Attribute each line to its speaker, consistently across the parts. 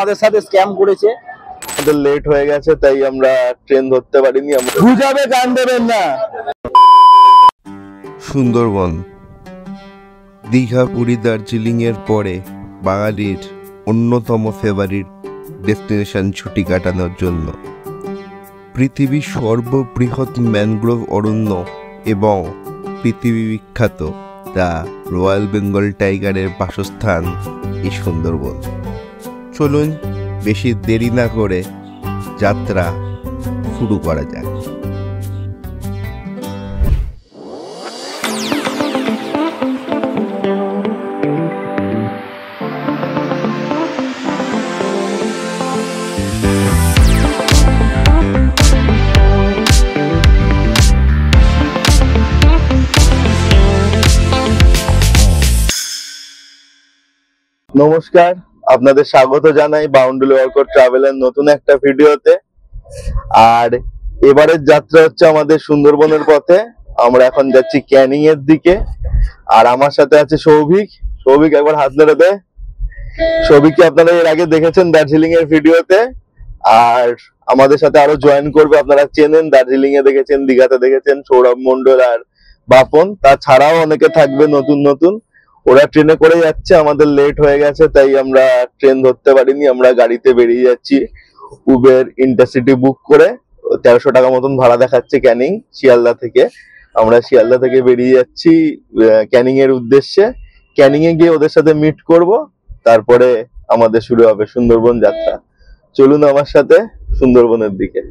Speaker 1: আমাদের সাথে স্ক্যাম করেছে।
Speaker 2: আমাদের লেট হয়ে গেছে তাই আমরা ট্রেন ধরতে পারিনি। আমরা
Speaker 1: বুঝাবে গান দেবেন না।
Speaker 3: সুন্দরবন, দীঘা, পুরী, দার্জিলিং এর পরে বাঙালির অন্যতম ফেভারিট ডেস্টিনেশন ছুটি কাটানোর জন্য। পৃথিবীর সর্ববৃহৎ ম্যানগ্রোভ অরণ্য এবং পৃথিবী বিখ্যাত দ্য রয়্যাল বেঙ্গল টাইগারের বাসস্থান এই সুন্দরবন। চলুন বেশি দেরি না করে যাত্রা শুরু করা যাক।
Speaker 2: নমস্কার, আপনাদের স্বাগত জানাই বাউন্ডুলি ওয়ার্কআউট ট্রাভেলের নতুন একটা ভিডিওতে। আর এবারের যাত্রা হচ্ছে আমাদের সুন্দরবনের পথে। আমরা এখন যাচ্ছি ক্যানিং এর দিকে। আর আমার সাথে আছে সৌভিক। সৌভিক একবার হাত নেড়ে দে। সৌভিককে আপনারা এর আগে দেখেছেন দার্জিলিং এর ভিডিওতে। আর আমাদের সাথে আরো জয়েন করবে, আপনারা চেনেন, দার্জিলিং এ দেখেছেন, দীঘাতে দেখেছেন সৌরভ মন্ডল আর বাপন। তাছাড়াও অনেকে থাকবে নতুন নতুন। ওরা ট্রেনে করে যাচ্ছে, আমাদের লেট হয়ে গেছে তাই আমরা ট্রেন ধরতে পারিনি। আমরা গাড়িতে বেরিয়ে যাচ্ছি উবের ইন্টারসিটি বুক করে। 1300 টাকা মতন ভাড়া দেখাচ্ছে ক্যানিং শিয়ালদা থেকে। আমরা শিয়ালদা থেকে বেরিয়ে যাচ্ছি ক্যানিং এর উদ্দেশ্যে। ক্যানিং এ গিয়ে ওদের সাথে মিট করব, তারপরে আমাদের শুরু হবে সুন্দরবন যাত্রা। চলুন আমার সাথে সুন্দরবনের দিকে।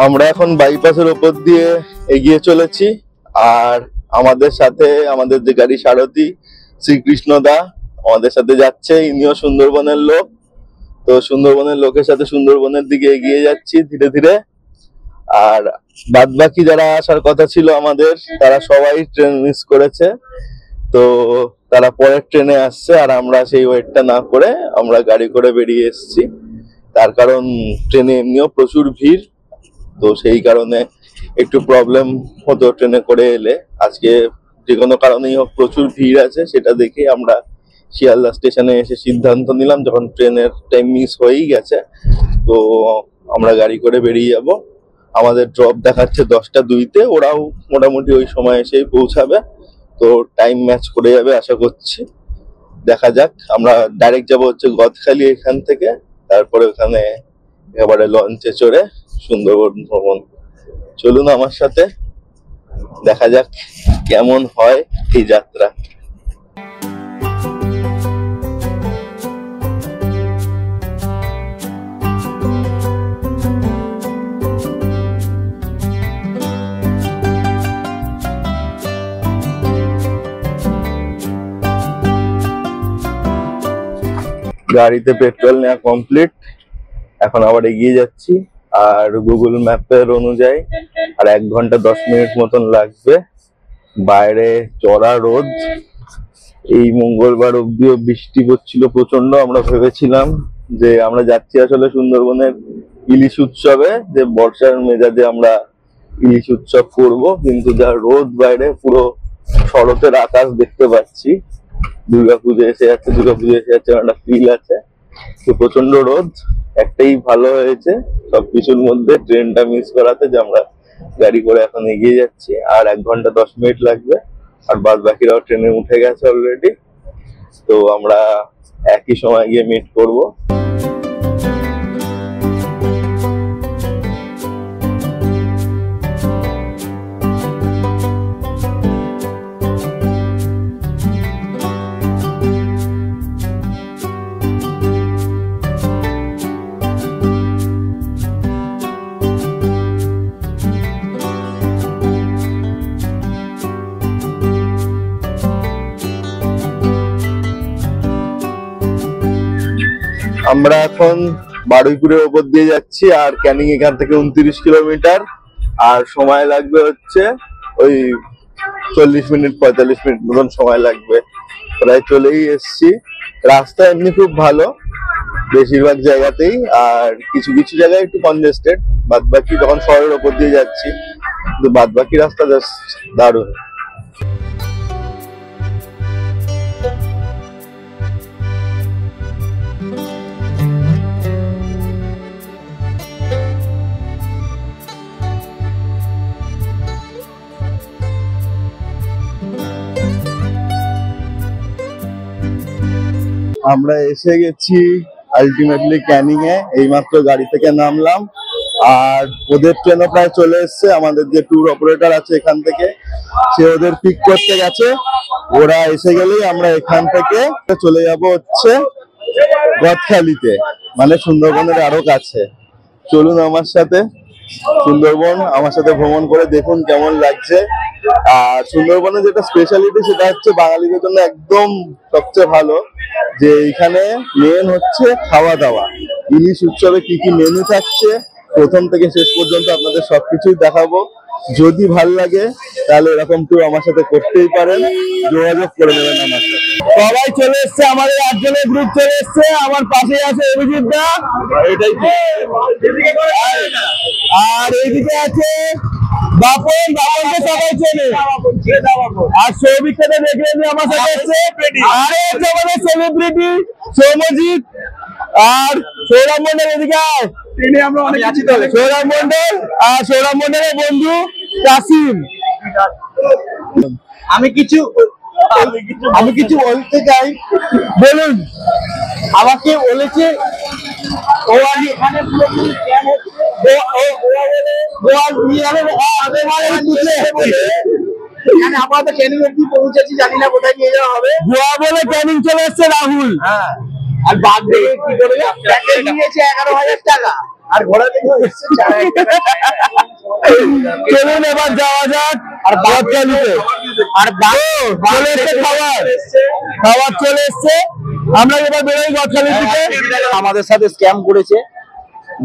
Speaker 2: আমরা এখন বাইপাসের উপর দিয়ে এগিয়ে চলেছি। আর আমাদের সাথে আমাদের যে গাড়ি সারথি শ্রীকৃষ্ণ দা আমাদের সাথে যাচ্ছে। ইনিও সুন্দরবনের লোক। তো সুন্দরবনের লোকের সাথে সুন্দরবনের দিকে এগিয়ে যাচ্ছি ধীরে ধীরে। আর বাদ বাকি যারা আসার কথা ছিল আমাদের, তারা সবাই ট্রেন মিস করেছে। তো তারা পরের ট্রেনে আসছে, আর আমরা সেই ওয়েটটা না করে আমরা গাড়ি করে বেরিয়ে এসেছি। তার কারণ ট্রেনে এমনিও প্রচুর ভিড়, তো সেই কারণে একটু প্রবলেম হতো ট্রেনে করে এলে। আজকে যে কোনো কারণেই হোক প্রচুর ভিড় আছে, সেটা দেখে আমরা শিয়ালদা স্টেশনে এসে সিদ্ধান্ত নিলাম, যখন ট্রেনের টাইম মিস হয়েই গেছে, তো আমরা গাড়ি করে বেরিয়ে যাব। আমাদের ড্রপ দেখাচ্ছে 10টা 2-তে, ওরাও মোটামুটি ওই সময় এসেই পৌঁছাবে। তো টাইম ম্যাচ করে যাবে আশা করছি। দেখা যাক। আমরা ডাইরেক্ট যাব হচ্ছে গদখালি এখান থেকে, তারপরে ওখানে এবারে লঞ্চে চড়ে সুন্দরবন ভ্রমণ। চলুন আমার সাথে, দেখা যাক কেমন হয় এই যাত্রা। গাড়িতে পেট্রোল নেওয়া কমপ্লিট, এখন আবার এগিয়ে যাচ্ছি। আর গুগল ম্যাপের অনুযায়ী আর 1 ঘন্টা 10 মিনিট মতন লাগবে। বাইরে চড়া রোদ। এই মঙ্গলবার অব্দিও বৃষ্টি পড়ছিল প্রচন্ড। আমরা ভেবেছিলাম যে আমরা যাচ্ছি আসলে সুন্দরবনের ইলিশ উৎসবে, যে বর্ষার মেজাজে আমরা ইলিশ উৎসব করব, কিন্তু যা রোদ বাইরে, পুরো শরতের আকাশ দেখতে পাচ্ছি। দুর্গাপুজো এসে যাচ্ছে, একটা ফিল আছে। তো প্রচন্ড রোদ। একটাই ভালো হয়েছে সবকিছুর মধ্যে, ট্রেনটা মিস করাতে, যে আমরা গাড়ি করে এখন এগিয়ে যাচ্ছি। আর 1 ঘন্টা 10 মিনিট লাগবে। আর বাদ বাকিরাও ট্রেনে উঠে গেছে অলরেডি। তো আমরা একই সময় গিয়ে মিট করব। আমরা এখন বারুইপুরের উপর দিয়ে যাচ্ছি। আর ক্যানিং এখান থেকে 29 কিলোমিটার। আর সময় লাগবে হচ্ছে ওই 40 মিনিট 45 মিনিট মতন সময় লাগবে। প্রায় চলেই এসছি। রাস্তা এমনি খুব ভালো, বেশিরভাগ জায়গাতেই, আর কিছু কিছু জায়গায় একটু কনজেস্টেড। বাদ বাকি যখন শহরের ওপর দিয়ে যাচ্ছি, কিন্তু বাদ বাকি রাস্তা জাস্ট দারুণ। আমরা এসে গেছি আলটিমেটলি ক্যানিং এ, এইমাত্র গাড়ি থেকে নামলাম। আর ওদের ট্রেনও প্রায় চলে এসছে। আমাদের যে ট্যুর অপারেটর আছে এখান থেকে, সে ওদের পিক করতে গেছে। ওরা এসে গেলেই আমরা এখান থেকে চলে যাব হচ্ছে গদখালিতে, মানে সুন্দরবনের আরো কাছে। চলুন আমার সাথে সুন্দরবন আমার সাথে ভ্রমণ করে দেখুন কেমন লাগছে। আর সুন্দরবনের যেটা স্পেশালিটি সেটা হচ্ছে বাঙালিদের জন্য একদম সবচেয়ে ভালো, যে এখানে মেন হচ্ছে খাওয়া দাওয়া। ইলিশ উৎসবে কি কি মেনু থাকছে প্রথম থেকে শেষ পর্যন্ত আপনাদের সবকিছুই দেখাবো। যদি ভাল লাগে তাহলে এরকম ট্যুর আমার সাথে করতেই পারেন, যোগাযোগ করে নেবেন আমার সাথে।
Speaker 1: সবাই চলে এসছে, আমাদের 8 জনের গ্রুপ চলে এসছে। আমার পাশে আছে অভিজিৎ দা, আর এইদিকে আছে বাপন। বাপনকে সবাই চেনে। আর সৌভিককে দেখলেন আমার সাথে এসছে। আরে হচ্ছে আমাদের সেলিব্রিটি সৌমজিৎ আর সৌরভ মন্ডল। এদিকে সৌরভ মন্ডল আর সৌরভ মন্ডলের বন্ধু কাসিম। আমি কিছু বলতে চাই, বলুন। আমাকে বলেছে ও আমি এখানে আপাতত ক্যানিং অব্দি পৌঁছেছি, জানি না কোথায় নিয়ে যাওয়া হবে। গোয়া বলে ক্যানিং চলে এসছে রাহুল। হ্যাঁ, আর বাদ দিয়ে কি করবে? প্যাকেজ নিয়েছে 11,000 টাকা, আর ঘোড়া থেকে এসছে 4,000 টাকা। চলুন এবার যাওয়া যাক আর গদখালিতে। আর চলে এসছে খাবার চলে এসছে। আমরা এবার বেরোই গদখালি থেকে। আমাদের সাথে স্ক্যাম করেছে,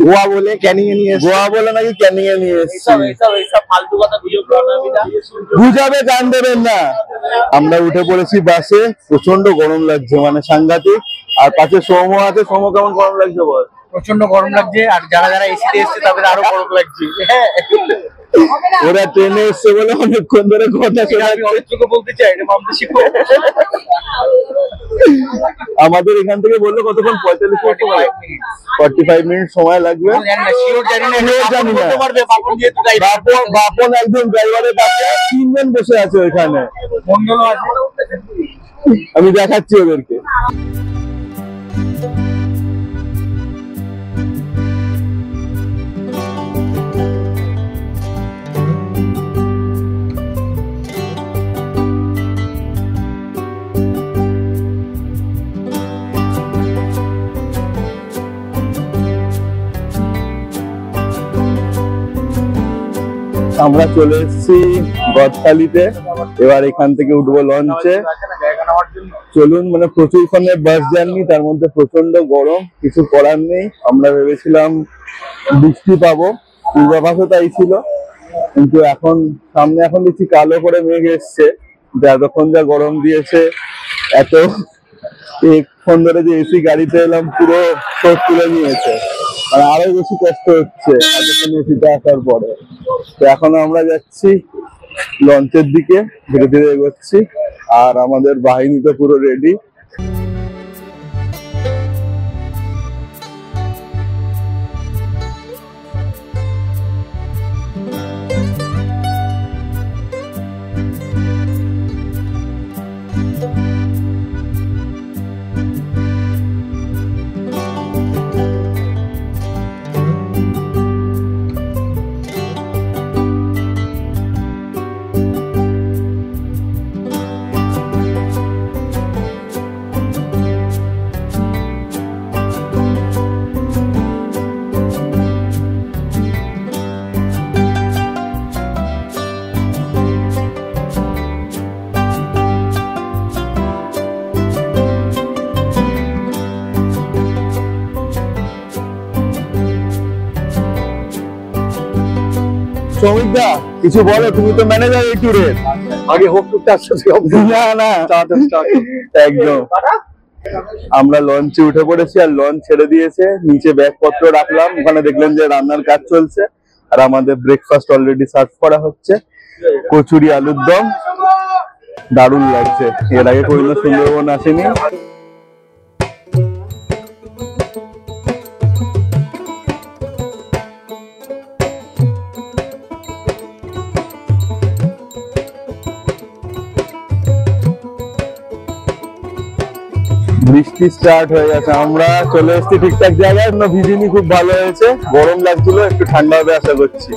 Speaker 1: গোয়া বলে ক্যানিং এ নিয়ে, গোয়া বলে নাকি ক্যানিং এ নিয়ে এসছে। ফালতু কথা বুঝাবে, গান দেবেন না।
Speaker 2: আমরা উঠে পড়েছি বাসে, প্রচন্ড গরম লাগছে, মানে সাংঘাতিক। আর পাশে সৌম আছে। সৌম, কেমন গরম লাগছে বল?
Speaker 1: প্রচন্ড গরম লাগছে, আর যারা যারা এসিতে এসছে তাদের আরো গরম লাগছে।
Speaker 2: ওরা ট্রেনে এসছে বলে অনেকক্ষণ ধরে কথা শোনাচ্ছে।
Speaker 1: বলতে চাই
Speaker 2: আমাদের এখান থেকে বললো কতক্ষণ? 45 মিনিট সময় লাগবে। বাপন একজন ড্রাইভারের পাশে, 3 জন বসে আছে ওইখানে। আমি দেখাচ্ছি ওদেরকে। আমরা চলে এসেছি গদখালিতে। এবার এখান থেকে উঠবো লঞ্চে। চলুন, মানে প্রচুরক্ষণের বাস জার্নি, তার মধ্যে প্রচন্ড গরম, কিছু করার নেই। আমরা ভেবেছিলাম বৃষ্টি পাবো, পূর্বাভাসও তাই ছিল, কিন্তু এখন সামনে এখন দেখছি কালো করে মেঘ এসছে। এতক্ষণ যা গরম দিয়েছে, এতক্ষণ ধরে যে এসি গাড়িতে এলাম পুরো চোখ তুলে নিয়েছে। আর আরো বেশি কষ্ট হচ্ছে এতক্ষণ এসিতে আসার পরে। তো এখন আমরা যাচ্ছি লঞ্চের দিকে, ধীরে ধীরে এগোচ্ছি। আর আমাদের বাহিনী তো পুরো রেডি। শ্রমিকদা কিছু বলো, তুমি তো ম্যানেজার এই ট্যুরের।
Speaker 1: আগে হোক টুকটা আসছে।
Speaker 2: না না, একদম আমরা লঞ্চে উঠে পড়েছি আর লঞ্চ ছেড়ে দিয়েছে, নিচে ব্যাগপত্র রাখলাম, ওখানে দেখলেন যে রান্নার কাজ চলছে আর আমাদের ব্রেকফাস্ট অলরেডি সার্ভ করা হচ্ছে। কচুরি, আলুর দম, দারুণ লাগছে। এর আগে কোনোদিন সুন্দরবন আসেনি। বৃষ্টি স্টার্ট হয়ে গেছে, আমরা চলে এসেছি ঠিকঠাক জায়গায়, এখনো ভিজিনি, খুব ভালো হয়েছে। গরম লাগছিল, একটু ঠান্ডা হবে আশা করছি।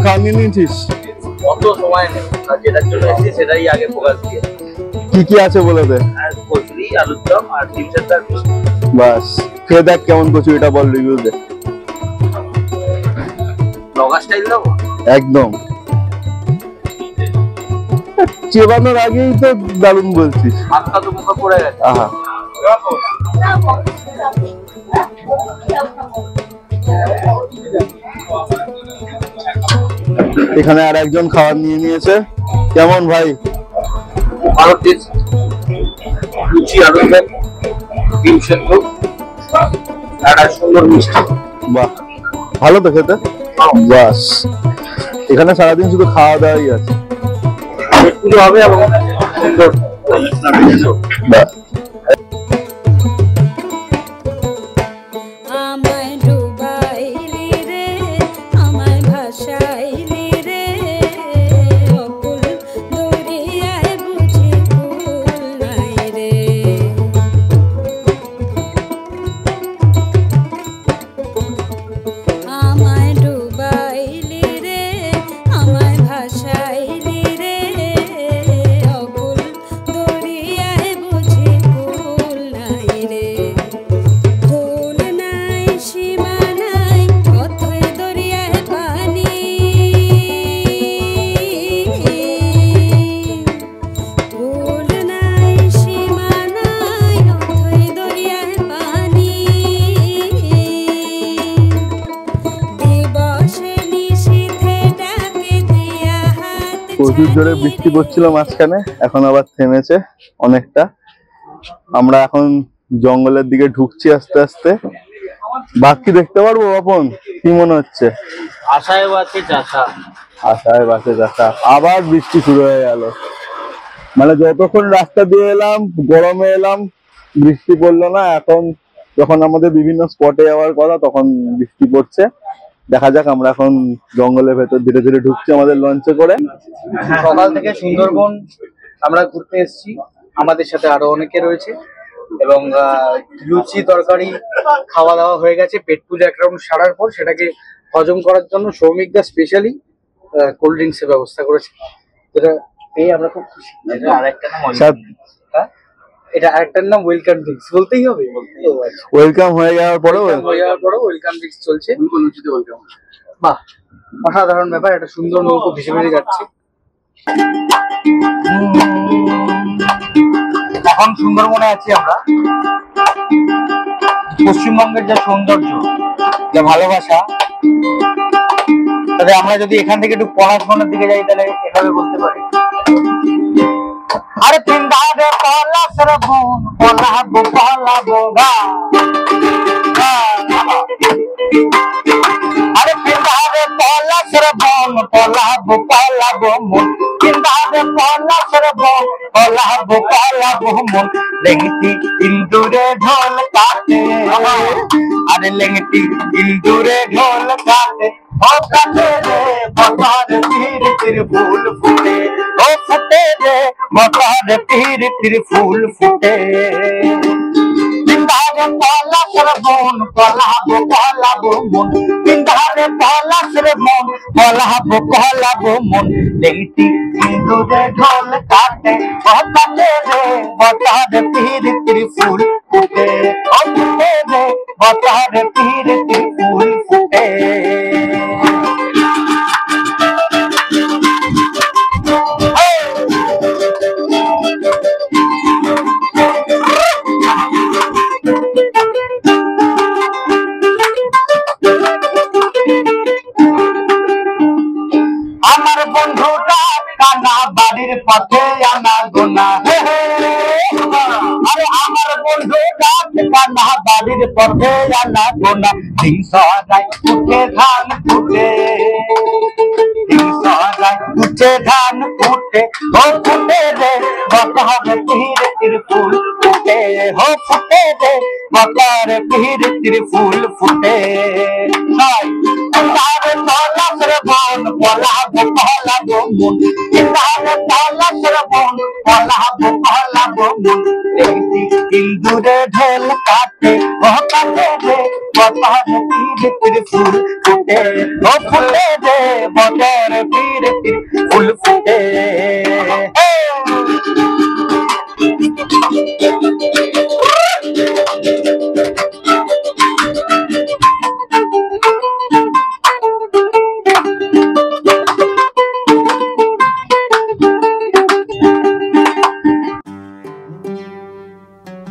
Speaker 2: খাওয়া নিয়েছিস?
Speaker 1: অত সময় নেই, যেটার জন্য এসেছি সেটাই আগে ফোকাস দিয়ে।
Speaker 2: কি কি আছে বলে দে।
Speaker 1: কচুরি, আলুর দম আর ডিম সেদ্ধ আর মিষ্টি।
Speaker 2: বাস, খেয়ে দেখ কেমন কচুরিটা, বল রিভিউ দে।
Speaker 1: নগা স্টাইল দাও
Speaker 2: একদম, চেবানোর আগেই তো দারুণ বলছিস।
Speaker 1: হাতটা তো মুখে পড়ে গেছে।
Speaker 2: আহা, এখানে আর একজন খাবার নিয়ে নিয়েছে। কেমন ভাই?
Speaker 1: ভালো টেস্ট, লুচি, আলুর দম, ডিম সেদ্ধ আর সুন্দর মিষ্টি।
Speaker 2: বাহ, ভালো তো খেতে। বাস, এখানে সারাদিন শুধু খাওয়া দাওয়াই আছে।
Speaker 1: পুজো হবে এবং সুন্দর।
Speaker 2: বাহ,
Speaker 4: আমায় ডুবাইলি রে, আমায় ভাসাইলি রে, অকুল দরিয়ায় বুঝি কুল নাই রে। আমায় ডুবাইলি রে, আমায় ভাসাইলি রে, অকুল দরিয়ায় বুঝি কুল নাই রে। ফুল নাই, সীমা নাই, অথই দরিয়ায় পানি। ফুল নাই, সীমা নাই, অথই দরিয়ায় পানি। দিবসে নিশীথে ডাকে দিয়া হাত
Speaker 2: প্রচুর জোরে বৃষ্টি পড়ছিল মাঝখানে, এখন আবার থেমেছে অনেকটা। আমরা এখন জঙ্গলের দিকে ঢুকছি আস্তে আস্তে। বাঘ কি দেখতে পারবো বাপন? কি মনে হচ্ছে?
Speaker 1: আশায় আছে চাষা।
Speaker 2: আশায় বাসে দেখা, আবার বৃষ্টি শুরু হয়ে গেল। মানে যতক্ষণ রাস্তা দিয়ে এলাম, গরমে এলাম, বৃষ্টি পড়লো না। এখন যখন আমাদের বিভিন্ন স্পটে যাওয়ার কথা, তখন বৃষ্টি পড়ছে। দেখা যাক, আমরা এখন জঙ্গলের ভেতর ধীরে ধীরে ঢুকছি আমাদের লঞ্চে করে।
Speaker 1: সকাল থেকে সুন্দরবন আমরা ঘুরতে এসেছি, আমাদের সাথে আরো অনেকে রয়েছে এবং লুচি তরকারি খাওয়া দাওয়া হয়ে গেছে। পেট পুজো এক রাউন্ড সারার পর সেটাকে হজম করার জন্য সৌমিকদা স্পেশালি কোল্ড ড্রিঙ্কস এর ব্যবস্থা করেছে, যেটা পেয়ে আমরা খুব খুশি। এটা আরেকটা নাম হ্যাঁ, এটা আরেকটার নাম ওয়েলকাম ড্রিঙ্কস বলতেই হবে।
Speaker 2: ওয়েলকাম হয়ে যাওয়ার পরেও
Speaker 1: ওয়েলকাম ড্রিঙ্কস চলছে। বাহ, অসাধারণ ব্যাপার। একটা সুন্দর নৌকো ভেসে ভেসে যাচ্ছে। এখন সুন্দরবনে আছি আমরা। পশ্চিমবঙ্গের যে সৌন্দর্য, যে ভালোবাসা, তাহলে আমরা যদি এখান থেকে একটু পলাশবনের দিকে যাই তাহলে এভাবে বলতে পারি, আরে পিন্ডারে পলাশের বন, পলাবো পলাবো গা। আরে পিন্ডারে পলাশের বন, পলাবো পলাবো মন। পিন্ডারে পলাশের বন, পলাবো পলাবো মন। লেংটি ইন্দুরে ঢোল কাটে, আরে লেংটি ইন্দুরে ঢোল কাটে। ও কাটে রে মতার তীর তীর ফুল ফুটে, ও ফুটে রে মতার তীর তীর ফুল ফুটে। পিন্ডারে পলাশের বন, পলাবো পলাবো মন। পিন্ডারে পলাশের বন, পলাবো পলাবো মন। লেংটি ইন্দুরে ঢোল কাটে, ও কাটে রে মতার তীর তীর ফুল ফুটে, ও ফুটে রে মতার তীর তীর ফুল ফুটে। বন্ধুটা কানা বাড়ির পথে আনা গোনা আরে আমার বন্ধুটা কানা বাড়ির পথে আনা গোনা দিন সরাই উঠে ধান ফুটে দিন সরাই উঠে ধান ফুটে ও ফুটে রে বকর পিহির ফুল ফুটে হো ফুটে রে বকর পিহির ফুল ফুটে নাই তার তলাসর বন পলাবো পলাবো মন তার তলাসর বন পলাবো পলাবো মন এই ইন্দুরে ঢোল কাটে ও কাটে রে বকর পিহির ফুল ফুটে ও ফুটে রে বকর পিহির ফুল ফুটে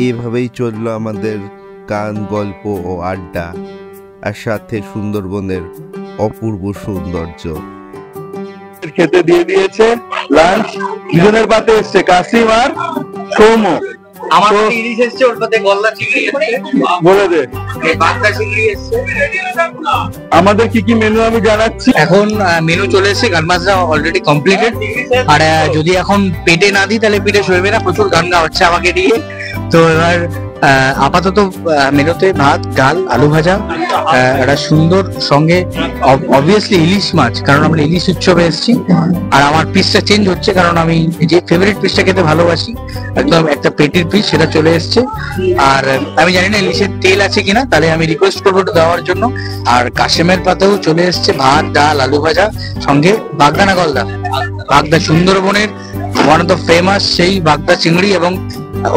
Speaker 3: এভাবেই চললো আমাদের গান, গল্প ও আড্ডা, আর সাথে সুন্দরবনের অপূর্ব সৌন্দর্য।
Speaker 2: খেতে দিয়ে দিয়েছে লাঞ্চ, দুজনের পাতে এসছে কাসিম আর সৌম্য।
Speaker 1: আমার ইলিশ এসছে, ওর সাথে গলদা চিংড়ি এসছে,
Speaker 2: বলে দে
Speaker 1: বাগদা চিংড়ি এসছে।
Speaker 2: আমাদের কি কি মেনু আমি জানাচ্ছি।
Speaker 1: এখন মেনু চলে এসেছে, গান বাজনা অলরেডি কমপ্লিটেড। আর যদি এখন পেটে না দিই তাহলে পেটে সইবে না, প্রচুর গান গাওয়া হচ্ছে আমাকে দিয়ে। তো এবার আপাতত মেনুতে ভাত, ডাল, আলু ভাজা, একটা সুন্দর সঙ্গে অবভিয়াসলি ইলিশ মাছ, কারণ আমরা ইলিশ উৎসবে এসেছি। আর আমার পিসটা চেঞ্জ হচ্ছে, কারণ আমি যে ফেভারিট পিসটা খেতে ভালোবাসি, একদম একটা পেটির পিস, সেটা চলে এসছে। আর আমি জানি না ইলিশের তেল আছে কিনা, তাহলে আমি রিকোয়েস্ট করবো একটু দেওয়ার জন্য। আর কাশেমের পাতেও চলে এসছে ভাত, ডাল, আলু ভাজা, সঙ্গে বাগদা না গলদা, বাগদা সুন্দরবনের ওয়ান অফ দ্য ফেমাস সেই বাগদা চিংড়ি। এবং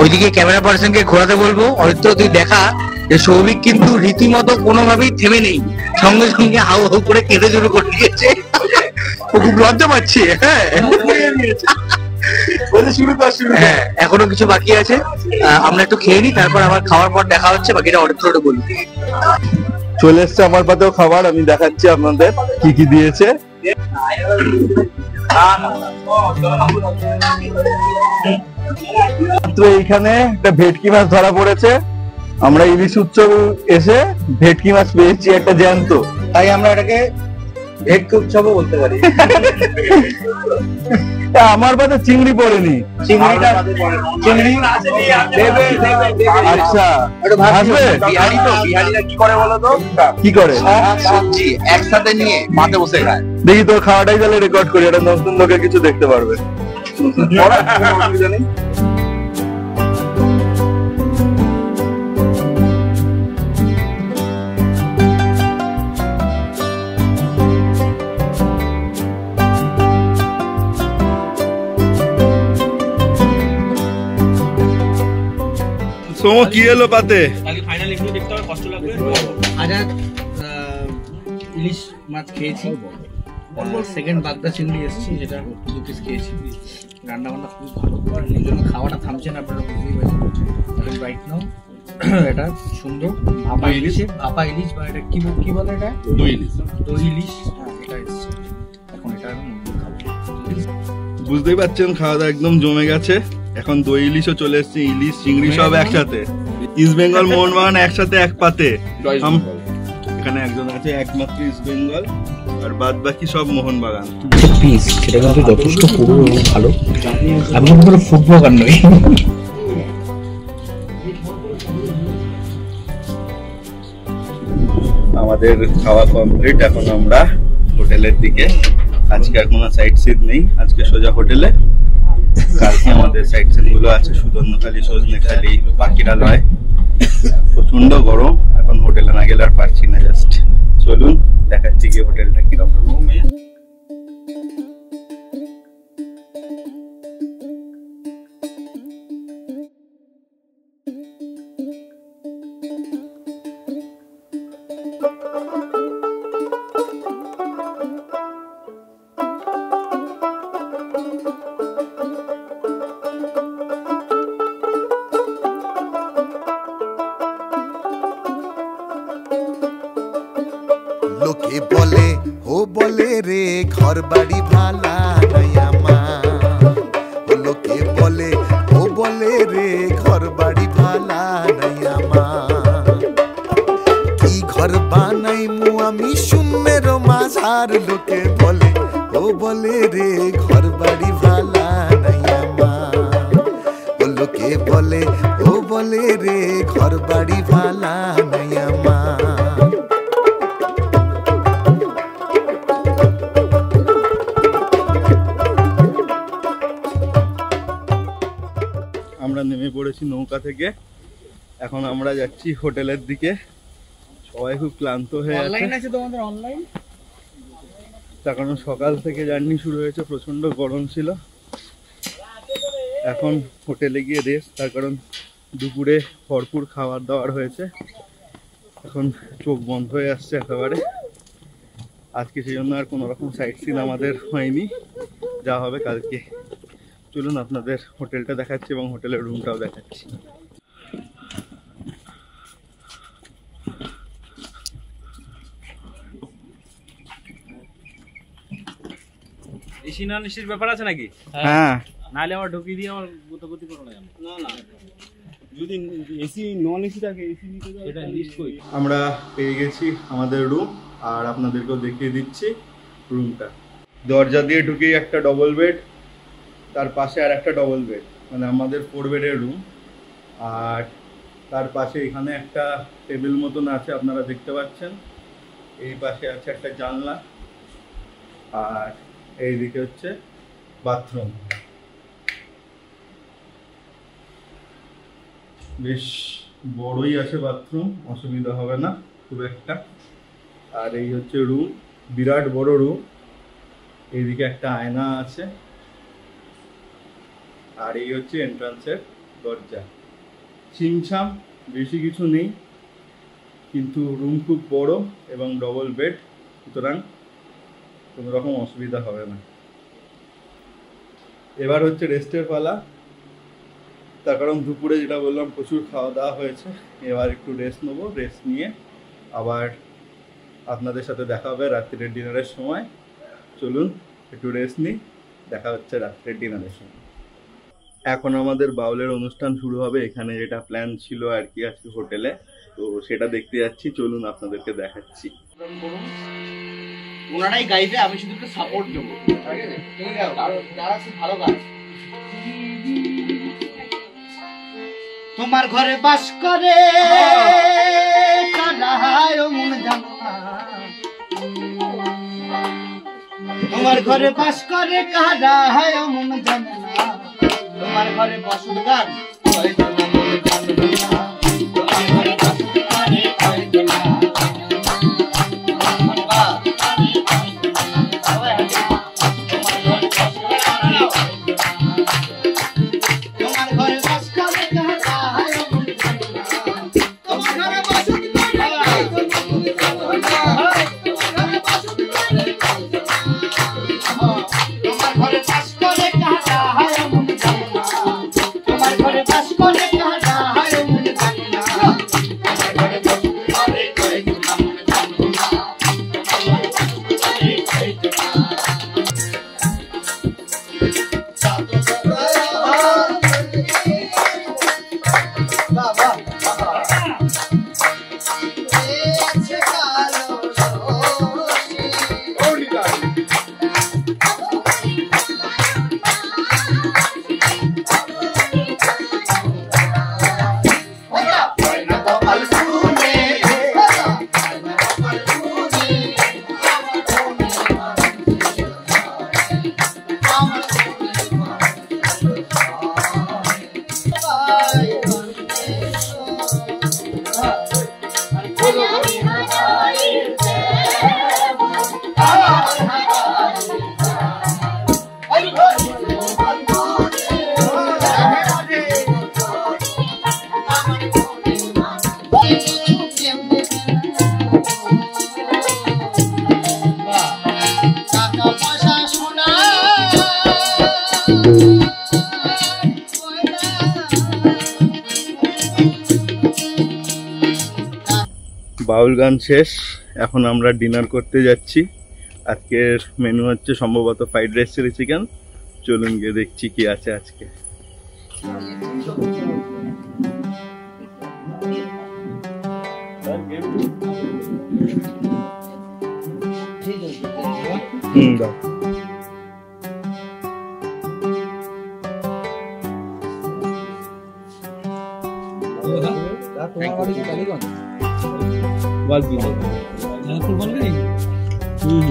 Speaker 1: ওইদিকে ক্যামেরা পার্সনকে ঘোরাতে বলবো, অরিত্র তুই দেখা যে সৌভিক কিন্তু রীতিমতো কোনোভাবেই থেমে নেই, সঙ্গে সঙ্গে হাউ হাউ করে কেঁদে শুরু করে দিয়েছে। ও খুব লজ্জা পাচ্ছে। হ্যাঁ, হ্যাঁ, এখনো কিছু বাকি আছে, আমরা একটু খেয়ে নিই, তারপর আবার খাওয়ার পর দেখা হচ্ছে, বাকিটা অরিত্রটা বলি।
Speaker 2: চলে এসছে আমার পাতেও খাবার, আমি দেখাচ্ছি আপনাদের কি কি দিয়েছে। এইখানে একটা ভেটকি মাছ ধরা পড়েছে, আমরা ইলিশ উৎসব এসে ভেটকি মাছ পেয়েছি একটা জ্যান্ত,
Speaker 1: তাই আমরা এটাকে ভেটকি উৎসবও বলতে পারি।
Speaker 2: আমার পাতে চিংড়ি পড়েনি,
Speaker 1: চিংড়িটা চিংড়ি
Speaker 2: আচ্ছা আসবে।
Speaker 1: বিহারি তো, বিহারিরা কি করে বলো তো,
Speaker 2: কি করে
Speaker 1: সবজি একসাথে নিয়ে মাঠে বসে খায়।
Speaker 2: দেখি তোর খাওয়াটাই তাহলে রেকর্ড করি, এটা নতুন লোকের কিছু দেখতে পারবে। অসুবিধা নেই। কি এলো পাতে?
Speaker 1: ইলিশ মাছ খেয়েছি, সেকেন্ড বাগদা চিংড়ি এসেছি, যেটা 2 পিস খেয়েছি। রান্না বান্না খুব ভালো, এই জন্য খাওয়াটা থামছে না, আপনারা বুঝতেই পারছেন। রাইট নাও এটা সুন্দর ভাপা ইলিশ, ভাপা ইলিশ বা এটা কি বলে, এটা দই ইলিশ, দই ইলিশ, এটা এসেছে। এখন এটা আমি খাবো।
Speaker 2: বুঝতেই পারছেন খাওয়া দাওয়া একদম জমে গেছে। এখন দই ইলিশও চলে এসছে, ইলিশ চিংড়ি সব একসাথে। ইস্ট বেঙ্গল মোহনবাগান একসাথে এক পাতে। এখানে একজন আছে একমাত্র ইস্ট বেঙ্গল, আর বাদ বাকি সব মোহনবাগান।
Speaker 1: পিস সেটা কিন্তু যথেষ্ট পুরো এবং ভালো। আমি কিন্তু কোনো ফুড ব্লগার নই।
Speaker 2: আমাদের খাওয়া কমপ্লিট, এখন আমরা হোটেলের দিকে। আজকে আর কোনো সাইট সিন নেই, আজকে সোজা হোটেলে। কালকে আমাদের সাইট সিন গুলো আছে, সুদর্ণখালি, সজনেখালি, পাখিরালয়। প্রচন্ড গরম, এখন হোটেলে না গেলে আর পারছি না। জাস্ট চলুন দেখাচ্ছি কি হোটেলটা কিরকম।
Speaker 5: লোকে বলে
Speaker 3: ও বলে রে ঘর বাড়ি ভালা নাই আমার, লোকে বলে ও বলে রে ঘর বাড়ি ভালা নাই আমার। কি ঘর বানাই মু আমি শূন্যের মাঝার, লোকে বলে ও বলে রে ঘর বাড়ি ভালা নাই আমার, লোকে বলে ও বলে রে ঘর বাড়ি ভালা নাই আমার।
Speaker 2: আমরা নেমে পড়েছি নৌকা থেকে, এখন আমরা যাচ্ছি হোটেলের দিকে। সবাই খুব ক্লান্ত হয়ে আছে, তার কারণ সকাল থেকে জার্নি শুরু হয়েছে, প্রচন্ড গরম ছিল। এখন হোটেলে গিয়ে রেস্ট, তার কারণ দুপুরে ভরপুর খাবার দাবার হয়েছে, এখন চোখ বন্ধ হয়ে আসছে একেবারে। আজকে সেই জন্য আর কোনো রকম সাইট সিন আমাদের হয়নি, যা হবে কালকে। চলুন আপনাদের হোটেলটা দেখাচ্ছি এবং হোটেলের রুমটাও দেখাচ্ছি।
Speaker 5: এসি নন এসির ব্যাপার আছে নাকি?
Speaker 2: হ্যাঁ,
Speaker 5: নাহলে আমার ঢুকিয়ে দিয়ে আমার গুতগুতি করো না। না যদি এসি নন এসি থাকে এসি নিতে যাও, এটা লিস্ট কই।
Speaker 2: আমরা পেয়ে গেছি আমাদের রুম, আর আপনাদেরকেও দেখিয়ে দিচ্ছি রুমটা। দরজা দিয়ে ঢুকেই একটা ডবল বেড, তার পাশে আর একটা ডবল বেড, মানে আমাদের 4 বেডের রুম। আর তার পাশে এখানে একটা টেবিল মতন আছে, আপনারা দেখতে পাচ্ছেন। এই পাশে আছে একটা জানলা, আর এইদিকে হচ্ছে বাথরুম। বেশ বড়ই আছে বাথরুম, অসুবিধা হবে না খুব একটা। আর এই হচ্ছে রুম, বিরাট বড় রুম। এইদিকে একটা আয়না আছে, আর এই হচ্ছে এন্ট্রান্সের দরজা। ছিমছাম, বেশি কিছু নেই, কিন্তু রুম খুব বড় এবং ডবল বেড, সুতরাং কোনো রকম অসুবিধা হবে না। এবার হচ্ছে রেস্টের পালা, তার কারণ দুপুরে যেটা বললাম প্রচুর খাওয়া দাওয়া হয়েছে। এবার একটু রেস্ট নেবো, রেস্ট নিয়ে আবার আপনাদের সাথে দেখা হবে রাত্রের ডিনারের সময়। চলুন একটু রেস্ট নিই, দেখা হচ্ছে রাত্রের ডিনারের সময়। এখন আমাদের বাউলের অনুষ্ঠান শুরু হবে, এখানে যেটা প্ল্যান ছিল আর কি আজকে হোটেলে, তো সেটা দেখতে যাচ্ছি। চলুন আপনাদেরকে দেখাচ্ছি।
Speaker 1: ওনারাই গাইবে, আমি শুধু একটু সাপোর্ট দেবো। ভালো গাছ। তোমার ঘরে বাস করে তোমার ঘরে বাস করে কারা হায় মন জানে না, তোমার ঘরে বসত গান হয়তো না মন জানে না, তোমার ঘরে বসত গানে হয়তো না।
Speaker 2: বাউল গান শেষ, এখন আমরা ডিনার করতে যাচ্ছি। আজকের মেনু হচ্ছে সম্ভবত ফ্রাইড রাইস চিলি চিকেন। চলুন গিয়ে দেখছি কি আছে আজকে। দাও।
Speaker 5: হুম